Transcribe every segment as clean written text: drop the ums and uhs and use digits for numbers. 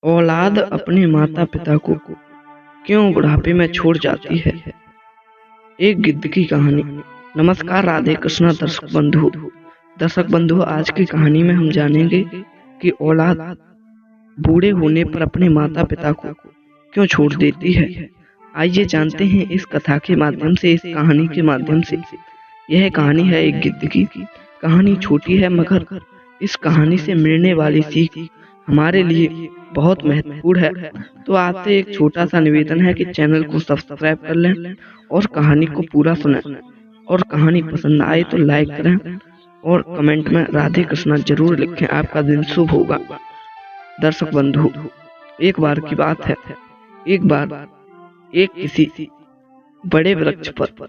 औलाद अपने माता पिता को क्यों बुढ़ापे में छोड़ जाती है। एक गिद्ध की कहानी। नमस्कार राधे कृष्णा दर्शक बंधु, आज की कहानी में हम जानेंगे कि औलाद बूढ़े होने पर अपने माता पिता को क्यों छोड़ देती है। आइए जानते हैं इस कथा के माध्यम से, इस कहानी के माध्यम से। यह कहानी है एक गिद्ध की। कहानी छोटी है मगर इस कहानी से मिलने वाली सीख हमारे लिए बहुत महत्वपूर्ण है। तो आपसे एक छोटा सा निवेदन है कि चैनल को सब्सक्राइब कर लें और कहानी को पूरा सुनें, और कहानी पसंद आए तो लाइक करें और कमेंट में राधे कृष्णा जरूर लिखें। आपका दिन शुभ होगा। दर्शक बंधु, एक बार की बात है। एक बार एक किसी बड़े वृक्ष पर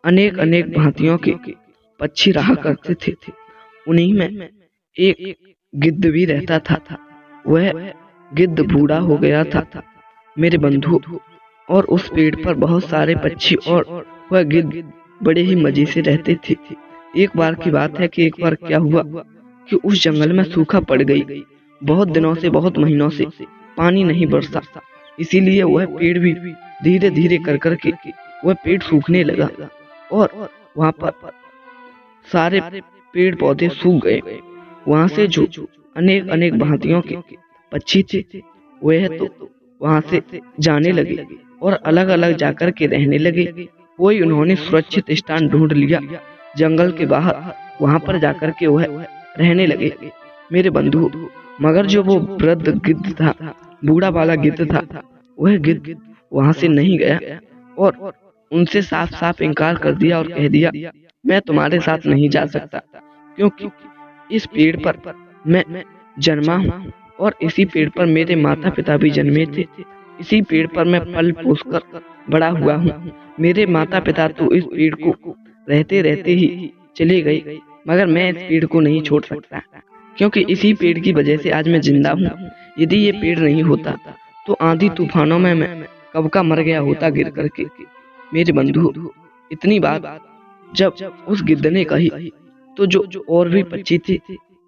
अनेक अनेक भांतियों के पक्षी रहा करते थे। उन्हीं में एक गिद्ध भी रहता था। वह गिद्ध बूढ़ा हो गया था मेरे बंधु, और उस पेड़ पर बहुत सारे पक्षी और वह गिद्ध बड़े ही मजे से रहते थे। एक बार की बात है कि एक बार क्या हुआ कि उस जंगल में सूखा पड़ गई। बहुत दिनों से, बहुत महीनों से पानी नहीं बरसा, इसीलिए वह पेड़ भी धीरे धीरे कर करके वह पेड़ सूखने लगा और वहाँ पर सारे पेड़ पौधे सूख गए। वहाँ से जो अनेक अनेक भांतियों के पक्षी थे वह तो वहाँ से जाने लगे और अलग अलग जाकर के रहने लगे। कोई उन्होंने सुरक्षित स्थान ढूंढ लिया जंगल के बाहर, वहाँ पर जाकर के वह रहने लगे मेरे बंधु। मगर जो वो वृद्ध गिद्ध था, बूढ़ा वाला गिद्ध था, वह गिद्ध वहाँ से नहीं गया और उनसे साफ साफ इनकार कर दिया और कह दिया, मैं तुम्हारे साथ नहीं जा सकता, क्योंकि इस पेड़ पर मैं जन्मा हूँ और इसी पेड़ पर मेरे माता पिता भी जन्मे थे। इसी पेड़ पर मैं पल पोस कर बड़ा हुआ हूँ। मेरे माता पिता तो इस पेड़ को रहते रहते ही चले गए, मगर मैं इस पेड़ को नहीं छोड़ सकता, क्योंकि इसी पेड़ की वजह से आज मैं जिंदा हूँ। यदि ये पेड़ नहीं होता तो आंधी तूफानों में मैं कब का मर गया होता गिर करके। मेरे बंधु, इतनी बात जब उस गिद्ध ने कही तो जो और भी पक्षी थे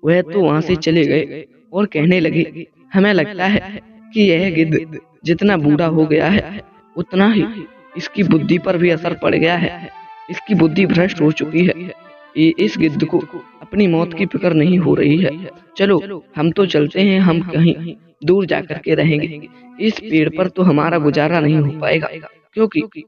वह तो वहां से चले गए और कहने लगे, हमें लगता है कि यह गिद्ध जितना बूढ़ा हो गया है उतना ही इसकी बुद्धि पर भी असर पड़ गया है। इसकी बुद्धि भ्रष्ट हो चुकी है। इस गिद्ध को अपनी मौत की फिक्र नहीं हो रही है। चलो हम तो चलते हैं, हम कहीं दूर जाकर के रहेंगे। इस पेड़ पर तो हमारा गुजारा नहीं हो पाएगा, क्योंकि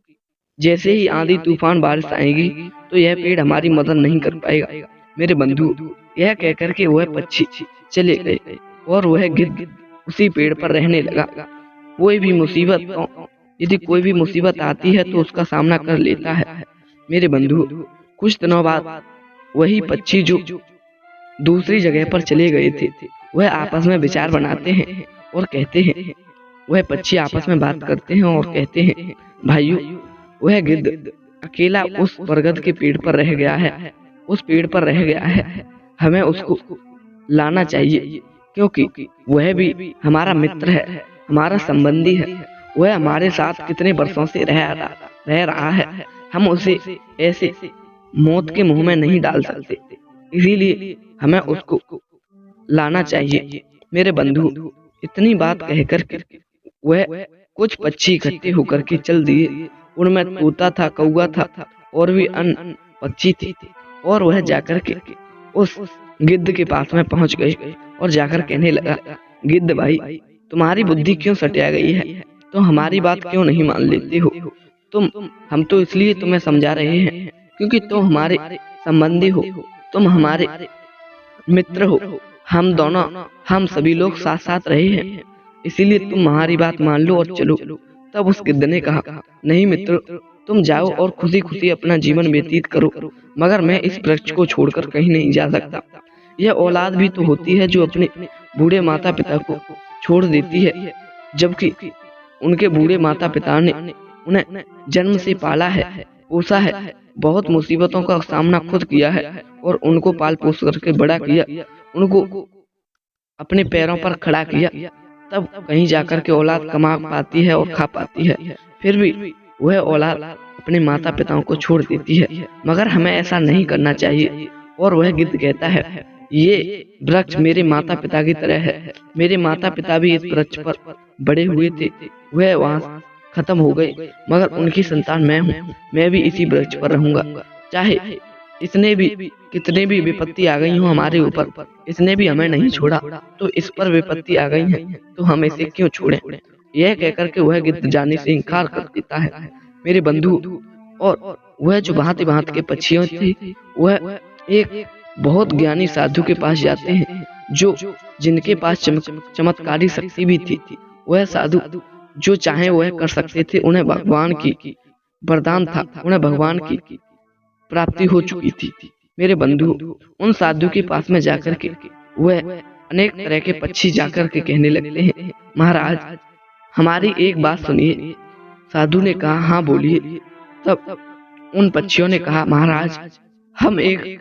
जैसे ही आंधी तूफान बारिश आएगी तो यह पेड़ हमारी मदद नहीं कर पाएगा। मेरे बंधु, यह कहकर के वह पक्षी चले गए और वह गिद्ध उसी पेड़ पर रहने लगा। यदि कोई भी मुसीबत आती है तो उसका सामना कर लेता है। मेरे बंधु, कुछ दिनों बाद वही पक्षी जो दूसरी जगह पर चले गए थे वह आपस में विचार बनाते हैं और कहते हैं, वह पक्षी आपस में बात करते हैं और कहते हैं, भाइयों, वह गिद्ध अकेला उस बरगद के पेड़ पर रह गया है, उस पेड़ पर रह गया है। हमें उसको लाना चाहिए, क्योंकि वह भी हमारा मित्र है, हमारा संबंधी है। वह हमारे साथ कितने वर्षों से रह रहा है। हम उसे ऐसे मौत के मुंह में नहीं डाल सकते, इसीलिए हमें उसको लाना चाहिए। मेरे बंधु, इतनी बात कहकर वह कुछ पक्षी इकट्ठे होकर के चल दिए। उनमें तोता था, कौवा था और भी अन्य पक्षी थे, और वह जाकर के उस गिद्ध के पास में पहुंच गए और जाकर कहने लगा, गिद्ध भाई, तुम्हारी बुद्धि क्यों सटिया गई है? तुम हमारी बात क्यों नहीं मान लेते हो? हम तो इसलिए तुम्हें समझा रहे हैं क्योंकि तुम हमारे संबंधी हो, तुम हमारे मित्र हो। हम सभी लोग साथ साथ रहे हैं, इसीलिए तुम हमारी बात मान लो और चलो। तब उस गिद्ध ने कहा, नहीं मित्र, तुम जाओ और खुशी खुशी अपना जीवन व्यतीत करो, मगर मैं इस वृक्ष को छोड़कर कहीं नहीं जा सकता। यह औलाद भी तो होती है जो अपने बूढ़े माता पिता को छोड़ देती है, जबकि उनके बूढ़े माता पिता ने उन्हें जन्म से पाला है, पोसा है, बहुत मुसीबतों का सामना खुद किया है और उनको पाल पोस करके बड़ा किया, उनको अपने पैरों पर खड़ा किया। तब कहीं जाकर के औलाद कमा पाती है और खा पाती है। फिर भी वह औलाद अपने माता पिताओं को छोड़ देती है, मगर हमें ऐसा नहीं करना चाहिए। और वह गिद्ध कहता है, ये वृक्ष मेरे माता पिता की तरह है। मेरे माता पिता भी इस वृक्ष पर बड़े हुए थे, वह वहाँ खत्म हो गए, मगर उनकी संतान मैं हूँ। मैं भी इसी वृक्ष पर रहूंगा, चाहे इसने भी कितने भी विपत्ति आ गई हो हमारे ऊपर। इसने भी हमें नहीं छोड़ा, तो इस पर विपत्ति आ गई है तो हम इसे क्यों छोड़ें। यह कहकर के वह गिद्ध जाने से इनकार कर देता है। मेरे बंधु, और वह जो भांति भांति के पक्षियों थे, वह एक बहुत ज्ञानी साधु के पास जाते हैं, जो जिनके पास चमत्कारी शक्ति भी थी। वह साधु जो चाहे वह कर सकते थे, उन्हें भगवान की वरदान था, उन्हें भगवान की प्राप्ति हो चुकी थी। मेरे बंधु, उन साधु के पास में जाकर के वह अनेक तरह के पक्षी जाकर के कहने लगते हैं, महाराज हमारी एक बात सुनिए। साधु ने कहा, हाँ बोलिए। तब उन पक्षियों ने कहा, महाराज हम एक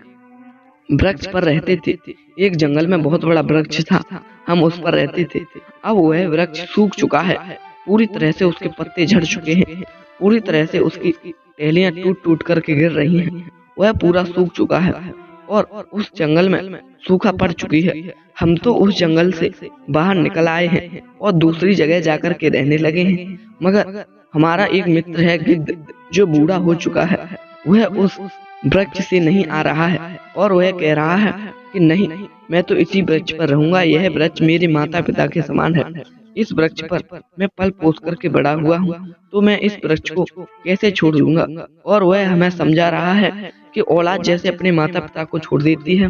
वृक्ष पर रहते थे, एक जंगल में बहुत बड़ा वृक्ष था, हम उस पर रहते थे। अब वह वृक्ष सूख चुका है, पूरी तरह से उसके पत्ते झड़ चुके हैं, पूरी तरह से उसकी टहनियां टूट टूट करके गिर रही हैं। वह पूरा सूख चुका है और उस जंगल में सूखा पड़ चुकी है। हम तो उस जंगल से बाहर निकल आए हैं और दूसरी जगह जाकर के रहने लगे हैं, मगर हमारा एक मित्र है गिद्ध, जो बूढ़ा हो चुका है, वह उस वृक्ष से नहीं आ रहा है और वह कह रहा है कि नहीं, मैं तो इसी वृक्ष पर रहूंगा। यह वृक्ष मेरे माता पिता के समान है, इस वृक्ष पर मैं पल पोस करके बड़ा हुआ हूँ, तो मैं इस वृक्ष को कैसे छोड़ दूंगा। और वह हमें समझा रहा है कि औलाद जैसे अपने माता पिता को छोड़ देती है,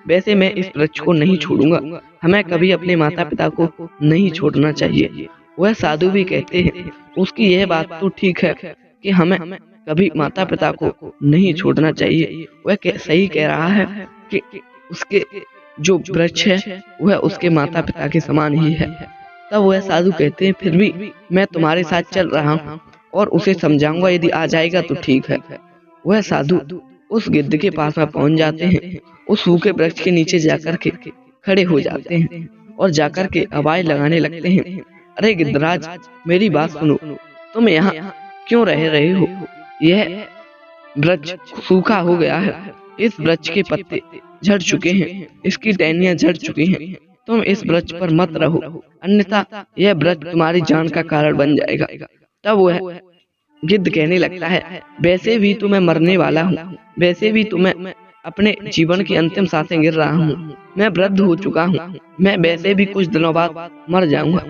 वैसे मैं इस वृक्ष को नहीं छोड़ूंगा। हमें कभी अपने माता पिता को नहीं छोड़ना चाहिए। वह साधु भी कहते हैं, उसकी यह बात तो ठीक है कि हमें कभी माता पिता को नहीं छोड़ना चाहिए। वह सही कह रहा है कि उसके जो वृक्ष है वह उसके माता पिता के समान ही है। तब वह साधु कहते हैं, फिर भी मैं तुम्हारे साथ चल रहा हूँ और उसे समझाऊंगा, यदि आ जाएगा तो ठीक है। वह साधु उस गिद्ध के पास में पहुंच जाते हैं, उस सूखे वृक्ष के नीचे जाकर के खड़े हो जाते हैं और जाकर के आवाज लगाने लगते हैं, अरे गिद्धराज मेरी बात सुनो, तुम यहाँ क्यों रह रहे हो? यह वृक्ष सूखा हो गया है, इस वृक्ष के पत्ते झड़ चुके हैं, इसकी टहनियां झड़ चुकी हैं। तुम इस वृक्ष पर मत रहो, अन्यथा यह वृक्ष तुम्हारी जान का कारण बन जाएगा। तब वह गिद्ध कहने लगता है, वैसे भी तो मैं मरने वाला हूँ, वैसे भी तो मैं अपने जीवन की अंतिम सांसें गिर रहा हूँ, मैं वृद्ध हो चुका हूँ, मैं वैसे भी कुछ दिनों बाद मर जाऊंगा,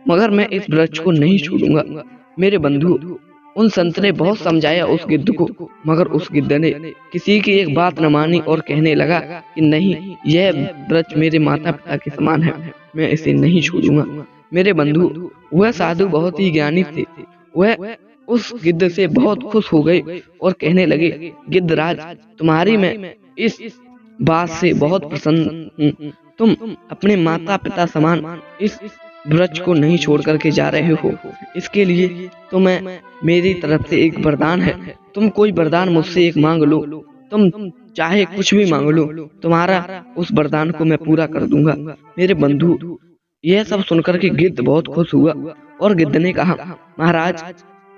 मगर मैं इस वृक्ष को नहीं छोड़ूंगा। मेरे बंधु, उन संत ने बहुत समझाया उस गिद्ध को, मगर उस गिद्ध ने किसी की एक बात न मानी और कहने लगा कि नहीं, यह वृक्ष मेरे माता पिता के समान है, मैं इसे नहीं छोड़ूंगा। मेरे बंधु, वह साधु बहुत ही ज्ञानी थे, वह उस गिद्ध से बहुत खुश हो गए और कहने लगे, गिद्धराज तुम्हारी मैं इस बात से बहुत प्रसन्न हूँ, तुम अपने माता पिता समान इस वृक्ष को नहीं छोड़ करके जा रहे हो। इसके लिए तो मेरी तरफ से एक वरदान है, तुम कोई वरदान मुझसे एक मांग लो, तुम चाहे कुछ भी मांग लो, तुम्हारा उस वरदान को मैं पूरा कर दूंगा। मेरे बंधु, यह सब सुनकर के गिद्ध बहुत खुश हुआ और गिद्ध ने कहा, महाराज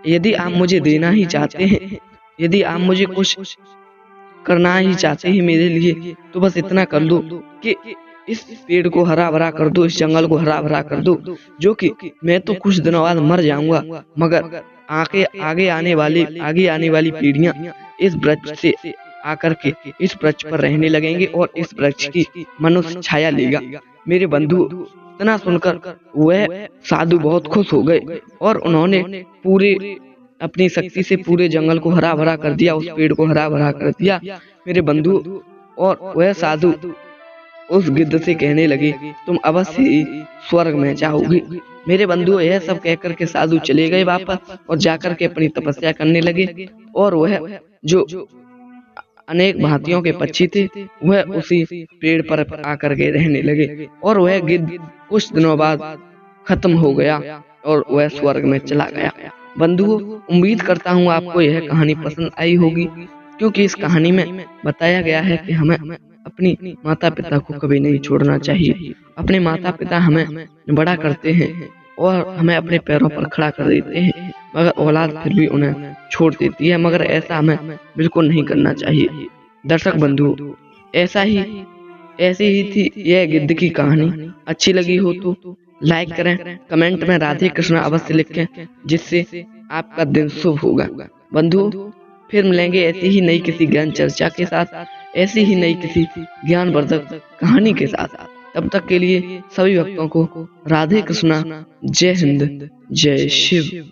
यदि आप मुझे देना ही चाहते हैं, यदि आप मुझे कुछ करना ही चाहते हैं मेरे लिए, तो बस इतना कर दो कि इस पेड़ को हरा भरा कर दो, इस जंगल को हरा भरा कर दो, जो कि मैं तो कुछ दिनों बाद मर जाऊंगा, मगर आगे आने वाली पीढ़ियां इस वृक्ष से आकर के इस वृक्ष पर रहने लगेंगे और इस वृक्ष की मनुष्य छाया लेगा। मेरे बंधु, इतना सुनकर वह साधु बहुत खुश हो गए और उन्होंने पूरे अपनी शक्ति से पूरे जंगल को हरा भरा कर दिया, उस पेड़ को हरा भरा कर दिया। मेरे बंधु, और वह साधु उस गिद्ध से कहने लगे, तुम अवश्य ही स्वर्ग में जाओगे। मेरे बंधु, यह सब कहकर के साधु चले गए वापस और जाकर के अपनी तपस्या करने लगे। और वह जो अनेक भांतियों के पक्षी थे, वह उसी पेड़ पर आकर के रहने लगे और वह गिद्ध कुछ दिनों बाद खत्म हो गया और वह स्वर्ग में चला गया। बंधुओं, उम्मीद करता हूँ आपको यह कहानी पसंद आई होगी, क्योंकि इस कहानी में बताया गया है कि हमें अपनी माता पिता को कभी नहीं छोड़ना चाहिए। अपने माता पिता हमें बड़ा करते हैं और हमें अपने पैरों पर खड़ा कर देते हैं, मगर औलाद फिर भी उन्हें छोड़ देती है, मगर ऐसा हमें बिल्कुल नहीं करना चाहिए। दर्शक बंधु, ऐसा ही ऐसी ही थी यह गिद्ध की कहानी। अच्छी लगी हो तो लाइक करें, कमेंट में राधे कृष्णा अवश्य लिखें, जिससे आपका दिन शुभ होगा। बंधु, फिर मिलेंगे ऐसी ही नई किसी ज्ञान चर्चा के साथ, ऐसी ही नई किसी ज्ञानवर्धक कहानी के साथ। तब तक के लिए सभी भक्तों को राधे कृष्णा, जय हिंद, जय शिव।